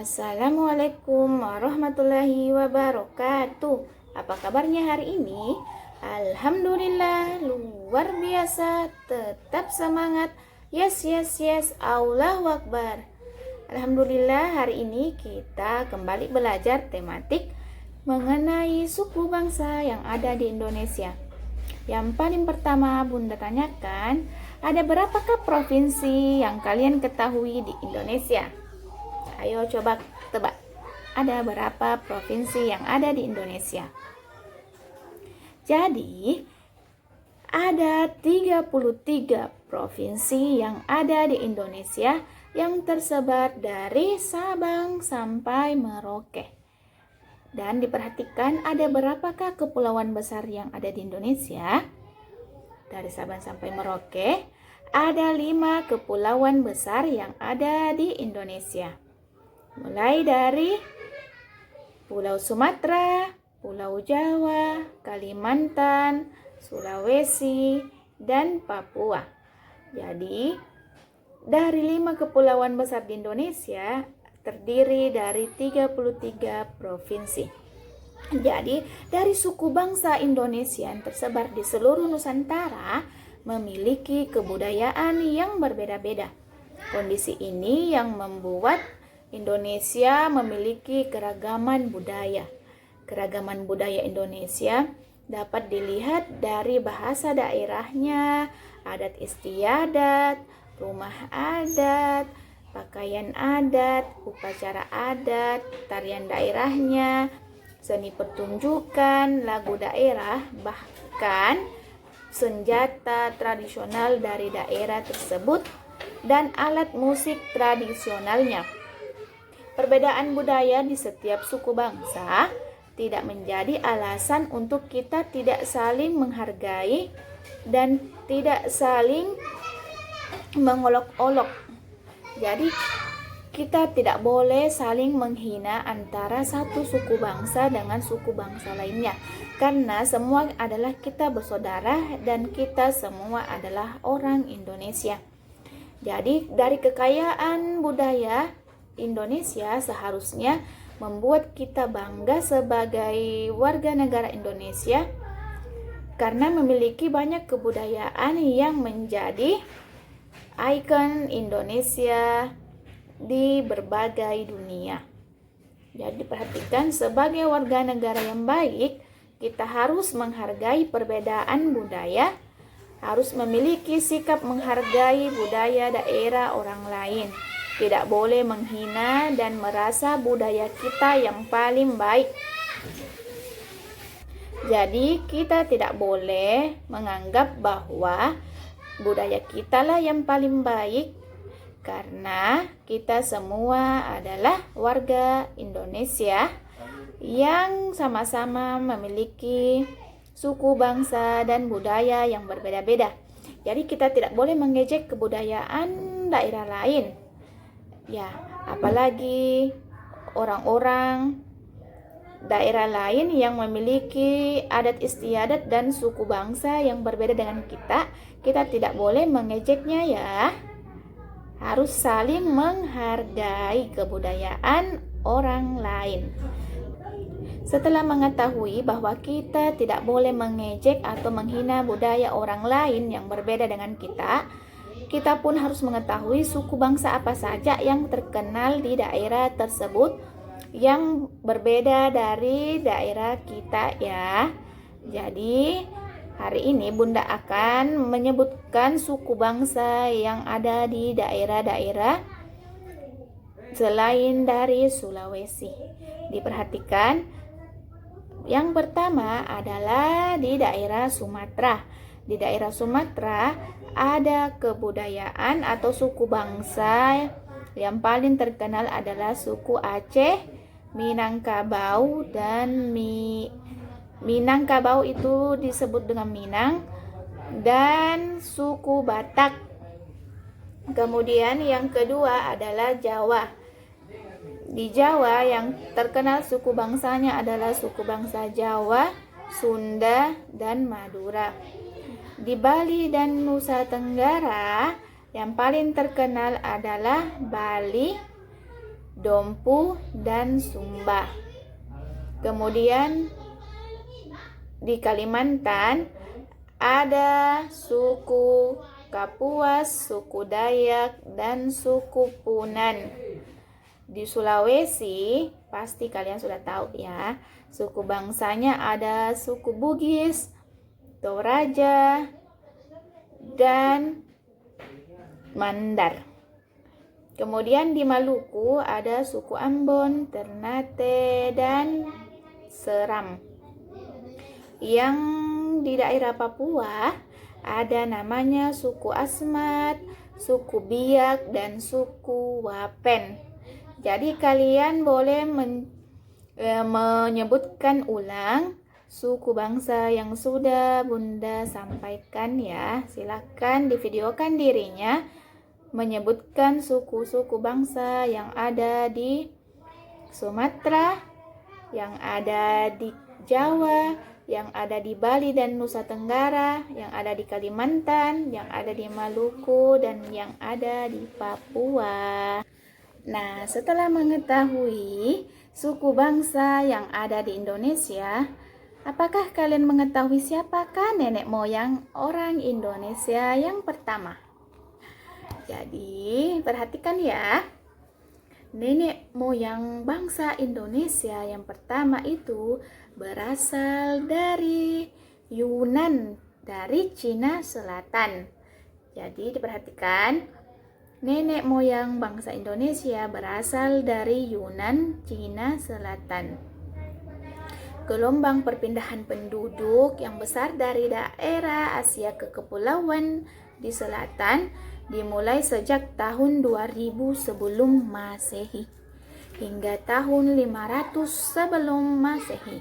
Assalamualaikum warahmatullahi wabarakatuh. Apa kabarnya hari ini? Alhamdulillah, luar biasa. Tetap semangat. Yes, yes, yes. Allahu Akbar. Alhamdulillah, hari ini kita kembali belajar tematik mengenai suku bangsa yang ada di Indonesia. Yang paling pertama Bunda tanyakan, ada berapakah provinsi yang kalian ketahui di Indonesia? Ayo coba tebak, ada berapa provinsi yang ada di Indonesia? Jadi, ada 33 provinsi yang ada di Indonesia yang tersebar dari Sabang sampai Merauke. Dan diperhatikan ada berapakah kepulauan besar yang ada di Indonesia? Dari Sabang sampai Merauke, ada 5 kepulauan besar yang ada di Indonesia. Mulai dari Pulau Sumatera, Pulau Jawa, Kalimantan, Sulawesi, dan Papua. Jadi, dari 5 kepulauan besar di Indonesia terdiri dari 33 provinsi. Jadi, dari suku bangsa Indonesia yang tersebar di seluruh Nusantara memiliki kebudayaan yang berbeda-beda. Kondisi ini yang membuat Indonesia memiliki keragaman budaya. Keragaman budaya Indonesia dapat dilihat dari bahasa daerahnya, adat istiadat, rumah adat, pakaian adat, upacara adat, tarian daerahnya, seni pertunjukan, lagu daerah, bahkan senjata tradisional dari daerah tersebut dan alat musik tradisionalnya. Perbedaan budaya di setiap suku bangsa tidak menjadi alasan untuk kita tidak saling menghargai dan tidak saling mengolok-olok. Jadi kita tidak boleh saling menghina antara satu suku bangsa dengan suku bangsa lainnya, karena semua adalah kita bersaudara dan kita semua adalah orang Indonesia. Jadi dari kekayaan budaya Indonesia seharusnya membuat kita bangga sebagai warga negara Indonesia karena memiliki banyak kebudayaan yang menjadi ikon Indonesia di berbagai dunia. Jadi perhatikan, sebagai warga negara yang baik, kita harus menghargai perbedaan budaya, harus memiliki sikap menghargai budaya daerah orang lain. Tidak boleh menghina dan merasa budaya kita yang paling baik. Jadi kita tidak boleh menganggap bahwa budaya kita lah yang paling baik, karena kita semua adalah warga Indonesia yang sama-sama memiliki suku bangsa dan budaya yang berbeda-beda. Jadi kita tidak boleh mengejek kebudayaan daerah lain. Ya, apalagi orang-orang daerah lain yang memiliki adat istiadat dan suku bangsa yang berbeda dengan kita tidak boleh mengejeknya ya. Harus saling menghargai kebudayaan orang lain. Setelah mengetahui bahwa kita tidak boleh mengejek atau menghina budaya orang lain yang berbeda dengan kita pun harus mengetahui suku bangsa apa saja yang terkenal di daerah tersebut yang berbeda dari daerah kita ya. Jadi hari ini Bunda akan menyebutkan suku bangsa yang ada di daerah-daerah selain dari Sulawesi. Diperhatikan, yang pertama adalah di daerah Sumatera. Di daerah Sumatera ada kebudayaan atau suku bangsa yang paling terkenal adalah suku Aceh, Minangkabau, dan Minangkabau itu disebut dengan Minang, dan suku Batak. Kemudian yang kedua adalah Jawa. Di Jawa yang terkenal suku bangsanya adalah suku bangsa Jawa, Sunda, dan Madura. Di Bali dan Nusa Tenggara yang paling terkenal adalah Bali, Dompu, dan Sumba. Kemudian di Kalimantan ada suku Kapuas, suku Dayak, dan suku Punan. Di Sulawesi, pasti kalian sudah tahu ya, suku bangsanya ada suku Bugis, Toraja, dan Mandar. Kemudian di Maluku ada suku Ambon, Ternate, dan Seram. Yang di daerah Papua ada namanya suku Asmat, suku Biak, dan suku Wapen. Jadi kalian boleh menyebutkan ulang suku bangsa yang sudah Bunda sampaikan ya. Silakan divideokan dirinya menyebutkan suku-suku bangsa yang ada di Sumatera, yang ada di Jawa, yang ada di Bali dan Nusa Tenggara, yang ada di Kalimantan, yang ada di Maluku, dan yang ada di Papua. Nah, setelah mengetahui suku bangsa yang ada di Indonesia, apakah kalian mengetahui siapakah nenek moyang orang Indonesia yang pertama? Jadi, perhatikan ya. Nenek moyang bangsa Indonesia yang pertama itu berasal dari Yunan, dari Cina Selatan. Jadi diperhatikan, nenek moyang bangsa Indonesia berasal dari Yunan, Cina Selatan. Gelombang perpindahan penduduk yang besar dari daerah Asia ke kepulauan di selatan dimulai sejak tahun 2000 sebelum Masehi hingga tahun 500 sebelum Masehi.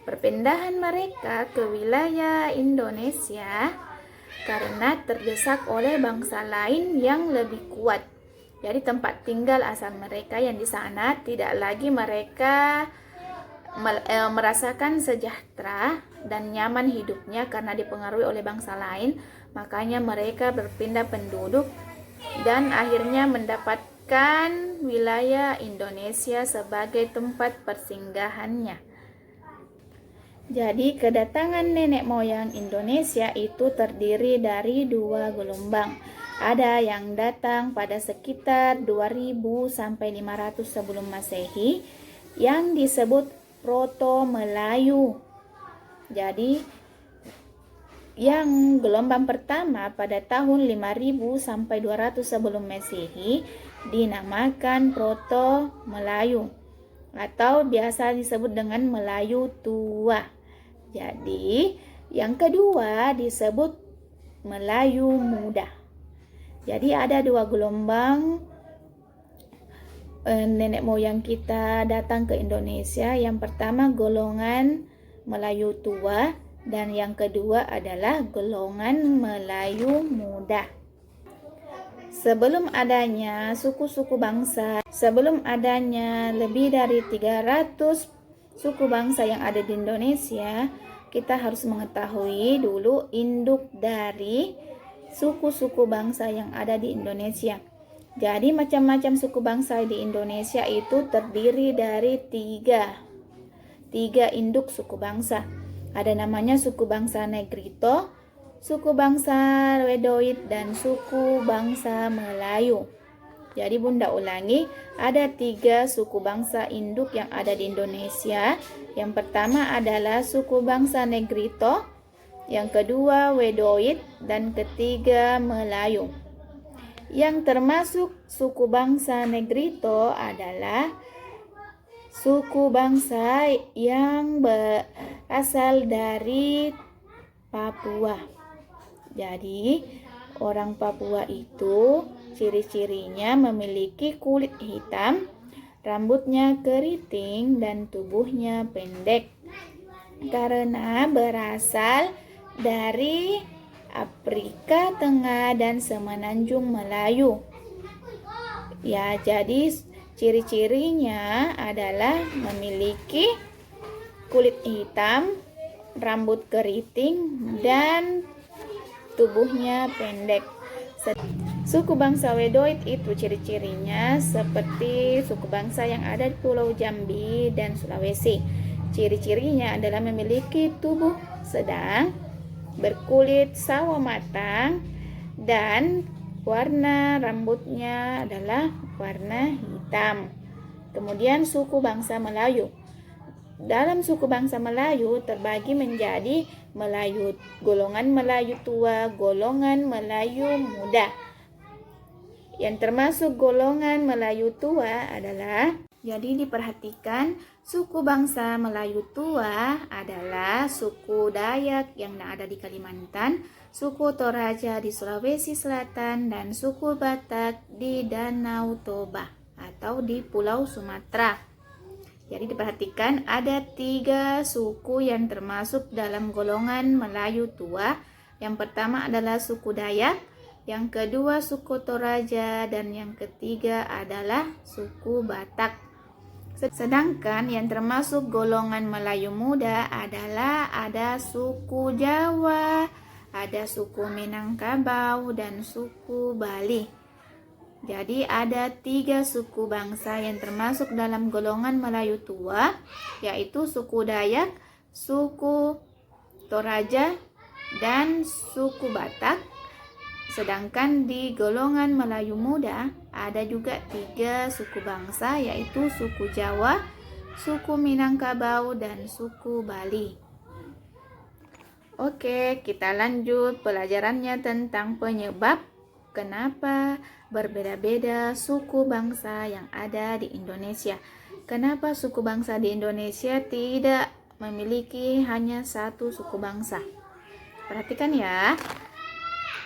Perpindahan mereka ke wilayah Indonesia karena terdesak oleh bangsa lain yang lebih kuat. Jadi tempat tinggal asal mereka yang di sana tidak lagi mereka merasakan sejahtera dan nyaman hidupnya karena dipengaruhi oleh bangsa lain. Makanya mereka berpindah penduduk dan akhirnya mendapatkan wilayah Indonesia sebagai tempat persinggahannya. Jadi kedatangan nenek moyang Indonesia itu terdiri dari dua gelombang. Ada yang datang pada sekitar 2000 sampai 500 sebelum Masehi yang disebut Proto Melayu. Jadi yang gelombang pertama pada tahun 5000 sampai 200 sebelum Masehi dinamakan Proto Melayu atau biasa disebut dengan Melayu Tua. Jadi yang kedua disebut Melayu Muda. Jadi ada dua gelombang nenek moyang kita datang ke Indonesia. Yang pertama golongan Melayu Tua dan yang kedua adalah golongan Melayu Muda. Sebelum adanya suku-suku bangsa, sebelum adanya lebih dari 300 suku bangsa yang ada di Indonesia, kita harus mengetahui dulu induk dari suku-suku bangsa yang ada di Indonesia. Jadi macam-macam suku bangsa di Indonesia itu terdiri dari tiga induk suku bangsa. Ada namanya suku bangsa Negrito, suku bangsa Wedoid, dan suku bangsa Melayu. Jadi Bunda ulangi, ada 3 suku bangsa induk yang ada di Indonesia. Yang pertama adalah suku bangsa Negrito, yang kedua Wedoid, dan ketiga Melayu. Yang termasuk suku bangsa Negrito adalah suku bangsa yang berasal dari Papua. Jadi orang Papua itu ciri-cirinya memiliki kulit hitam, rambutnya keriting, dan tubuhnya pendek karena berasal dari Afrika Tengah dan Semenanjung Melayu. Ya, jadi ciri-cirinya adalah memiliki kulit hitam, rambut keriting, dan tubuhnya pendek. Suku bangsa Wedoid itu ciri-cirinya seperti suku bangsa yang ada di Pulau Jambi dan Sulawesi. Ciri-cirinya adalah memiliki tubuh sedang, berkulit sawo matang, dan warna rambutnya adalah warna hitam. Kemudian suku bangsa Melayu. Dalam suku bangsa Melayu terbagi menjadi Melayu, golongan Melayu tua, golongan Melayu muda. Yang termasuk golongan Melayu tua adalah, jadi diperhatikan, suku bangsa Melayu tua adalah suku Dayak yang ada di Kalimantan, suku Toraja di Sulawesi Selatan, dan suku Batak di Danau Toba atau di Pulau Sumatera. Jadi diperhatikan ada 3 suku yang termasuk dalam golongan Melayu tua. Yang pertama adalah suku Dayak, yang kedua suku Toraja, dan yang ketiga adalah suku Batak. Sedangkan yang termasuk golongan Melayu muda adalah ada suku Jawa, ada suku Minangkabau, dan suku Bali. Jadi ada 3 suku bangsa yang termasuk dalam golongan Melayu tua, yaitu suku Dayak, suku Toraja, dan suku Batak. Sedangkan di golongan Melayu muda ada juga 3 suku bangsa, yaitu suku Jawa, suku Minangkabau, dan suku Bali. Oke, kita lanjut pelajarannya tentang penyebab kenapa berbeda-beda suku bangsa yang ada di Indonesia. Kenapa suku bangsa di Indonesia tidak memiliki hanya satu suku bangsa? Perhatikan ya.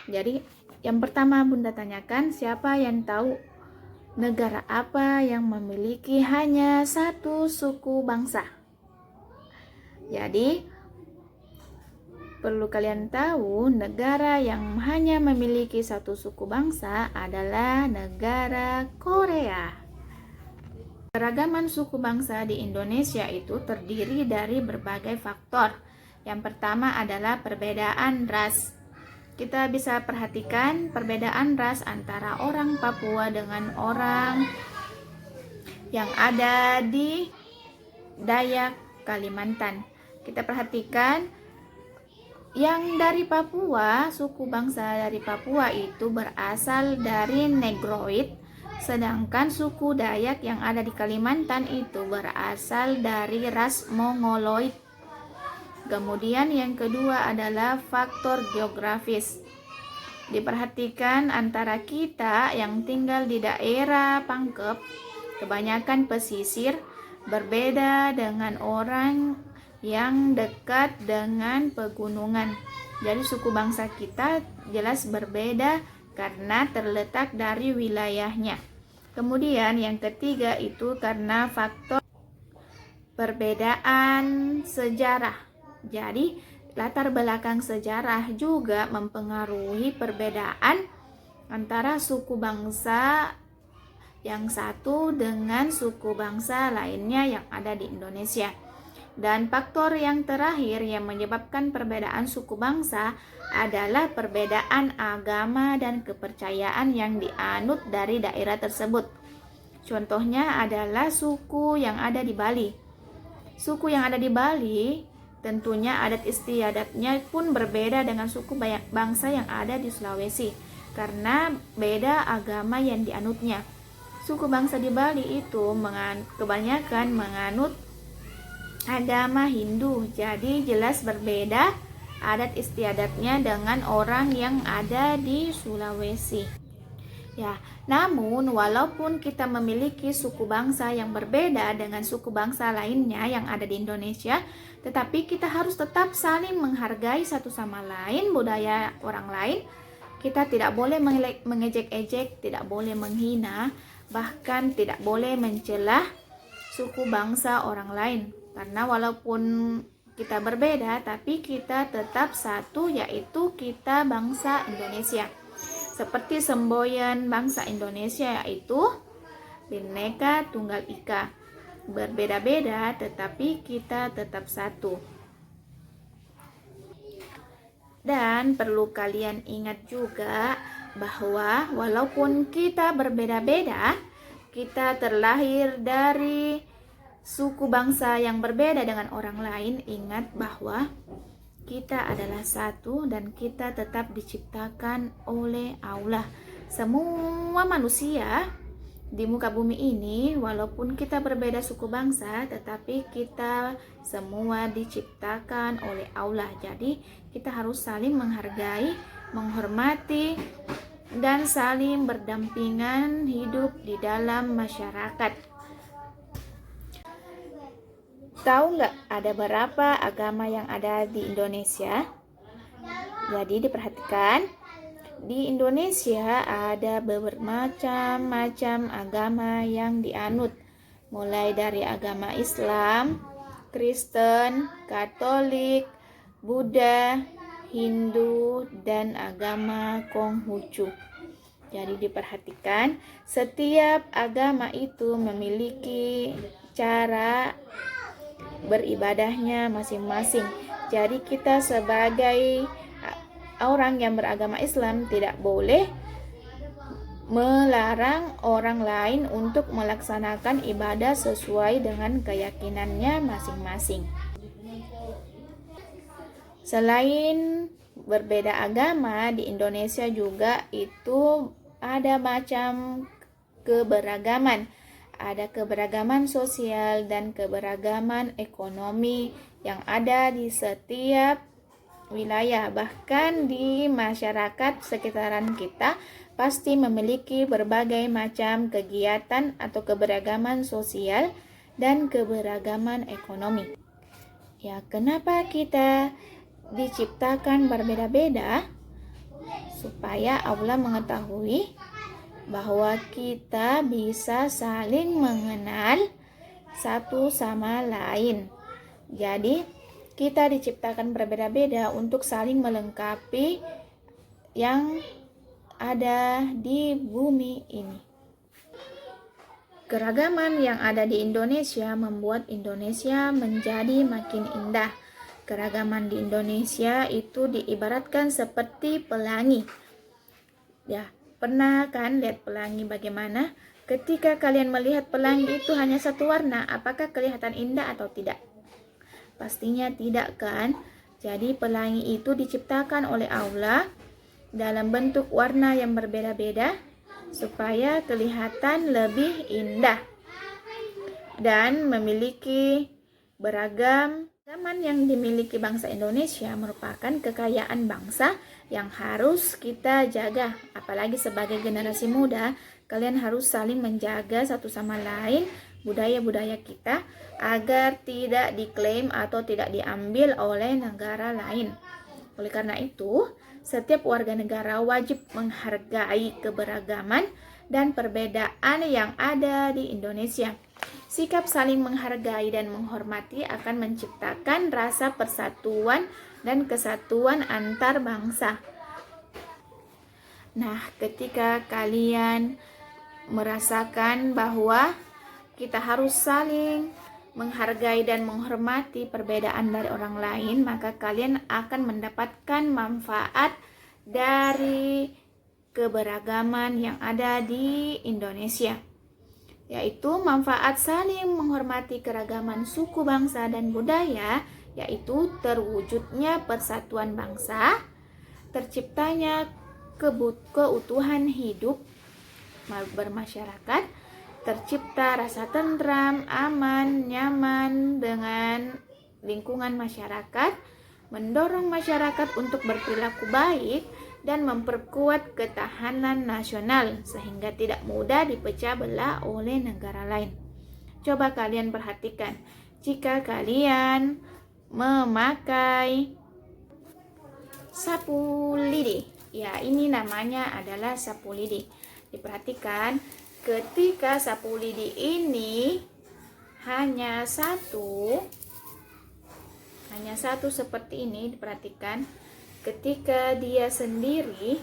Jadi yang pertama Bunda tanyakan, siapa yang tahu negara apa yang memiliki hanya satu suku bangsa? Jadi perlu kalian tahu, negara yang hanya memiliki satu suku bangsa adalah negara Korea. Keragaman suku bangsa di Indonesia itu terdiri dari berbagai faktor. Yang pertama adalah perbedaan ras. Kita bisa perhatikan perbedaan ras antara orang Papua dengan orang yang ada di Dayak, Kalimantan. Kita perhatikan yang dari Papua, suku bangsa dari Papua itu berasal dari Negroid, sedangkan suku Dayak yang ada di Kalimantan itu berasal dari ras Mongoloid. Kemudian yang kedua adalah faktor geografis. Diperhatikan antara kita yang tinggal di daerah Pangkep, kebanyakan pesisir, berbeda dengan orang yang dekat dengan pegunungan. Jadi suku bangsa kita jelas berbeda karena terletak dari wilayahnya. Kemudian yang ketiga itu karena faktor perbedaan sejarah. Jadi latar belakang sejarah juga mempengaruhi perbedaan antara suku bangsa yang satu dengan suku bangsa lainnya yang ada di Indonesia. Dan faktor yang terakhir yang menyebabkan perbedaan suku bangsa adalah perbedaan agama dan kepercayaan yang dianut dari daerah tersebut. Contohnya adalah suku yang ada di Bali. Suku yang ada di Bali tentunya adat istiadatnya pun berbeda dengan suku bangsa yang ada di Sulawesi karena beda agama yang dianutnya. Suku bangsa di Bali itu kebanyakan menganut agama Hindu, jadi jelas berbeda adat istiadatnya dengan orang yang ada di Sulawesi. Ya, namun walaupun kita memiliki suku bangsa yang berbeda dengan suku bangsa lainnya yang ada di Indonesia, tetapi kita harus tetap saling menghargai satu sama lain budaya orang lain. Kita tidak boleh mengejek-ejek, tidak boleh menghina, bahkan tidak boleh mencela suku bangsa orang lain. Karena walaupun kita berbeda, tapi kita tetap satu, yaitu kita bangsa Indonesia. Seperti semboyan bangsa Indonesia yaitu Bhinneka Tunggal Ika. Berbeda-beda tetapi kita tetap satu. Dan perlu kalian ingat juga bahwa walaupun kita berbeda-beda, kita terlahir dari suku bangsa yang berbeda dengan orang lain. Ingat bahwa kita adalah satu dan kita tetap diciptakan oleh Allah. Semua manusia di muka bumi ini, walaupun kita berbeda suku bangsa, tetapi kita semua diciptakan oleh Allah. Jadi kita harus saling menghargai, menghormati, dan saling berdampingan hidup di dalam masyarakat. Tahu nggak ada berapa agama yang ada di Indonesia? Jadi diperhatikan, di Indonesia ada bermacam-macam agama yang dianut, mulai dari agama Islam, Kristen, Katolik, Buddha, Hindu, dan agama Konghucu. Jadi diperhatikan, setiap agama itu memiliki cara beribadahnya masing-masing. Jadi kita sebagai orang yang beragama Islam tidak boleh melarang orang lain untuk melaksanakan ibadah sesuai dengan keyakinannya masing-masing. Selain berbeda agama, di Indonesia juga itu ada macam keberagaman. Ada keberagaman sosial dan keberagaman ekonomi yang ada di setiap wilayah. Bahkan di masyarakat sekitaran kita pasti memiliki berbagai macam kegiatan atau keberagaman sosial dan keberagaman ekonomi. Ya, kenapa kita diciptakan berbeda-beda? Supaya Allah mengetahui bahwa kita bisa saling mengenal satu sama lain. Jadi kita diciptakan berbeda-beda untuk saling melengkapi yang ada di bumi ini. Keragaman yang ada di Indonesia membuat Indonesia menjadi makin indah. Keragaman di Indonesia itu diibaratkan seperti pelangi. Ya, pernah kan lihat pelangi bagaimana? Ketika kalian melihat pelangi itu hanya satu warna, apakah kelihatan indah atau tidak? Pastinya tidak kan? Jadi pelangi itu diciptakan oleh Allah dalam bentuk warna yang berbeda-beda supaya kelihatan lebih indah dan memiliki beragam. Keragaman yang dimiliki bangsa Indonesia merupakan kekayaan bangsa yang harus kita jaga. Apalagi sebagai generasi muda, kalian harus saling menjaga satu sama lain budaya-budaya kita agar tidak diklaim atau tidak diambil oleh negara lain. Oleh karena itu, setiap warga negara wajib menghargai keberagaman dan perbedaan yang ada di Indonesia. Sikap saling menghargai dan menghormati akan menciptakan rasa persatuan dan kesatuan antar bangsa. Nah, ketika kalian merasakan bahwa kita harus saling menghargai dan menghormati perbedaan dari orang lain, maka kalian akan mendapatkan manfaat dari keberagaman yang ada di Indonesia, yaitu manfaat saling menghormati keragaman suku bangsa dan budaya, yaitu terwujudnya persatuan bangsa, terciptanya keutuhan hidup bermasyarakat, tercipta rasa tentram, aman, nyaman dengan lingkungan masyarakat, mendorong masyarakat untuk berperilaku baik, dan memperkuat ketahanan nasional sehingga tidak mudah dipecah belah oleh negara lain. Coba kalian perhatikan, jika kalian memakai sapu lidi, ya ini namanya adalah sapu lidi. Diperhatikan, ketika sapu lidi ini hanya satu seperti ini, diperhatikan. Ketika dia sendiri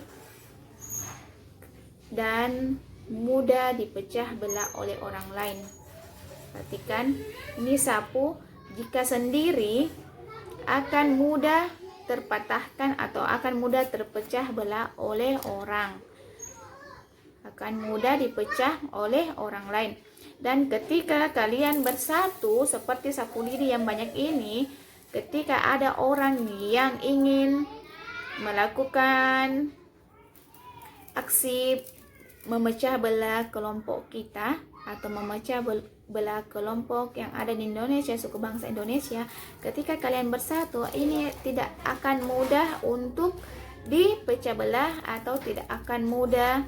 dan mudah dipecah belah oleh orang lain. Perhatikan, ini sapu jika sendiri akan mudah terpatahkan atau akan mudah terpecah belah oleh orang. akan mudah dipecah oleh orang lain. Dan ketika kalian bersatu seperti sapu lidi yang banyak ini, ketika ada orang yang ingin melakukan aksi memecah belah kelompok kita atau memecah belah kelompok yang ada di Indonesia, suku bangsa Indonesia, ketika kalian bersatu, ini tidak akan mudah untuk dipecah belah atau tidak akan mudah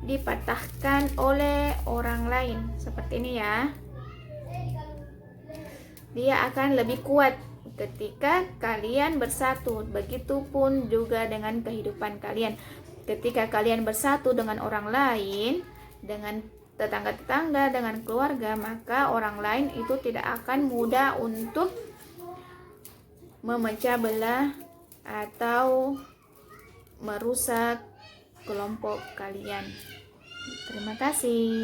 dipatahkan oleh orang lain. Seperti ini ya. Dia akan lebih kuat ketika kalian bersatu. Begitupun juga dengan kehidupan kalian. Ketika kalian bersatu dengan orang lain, dengan tetangga-tetangga, dengan keluarga, maka orang lain itu tidak akan mudah untuk memecah belah atau merusak kelompok kalian. Terima kasih.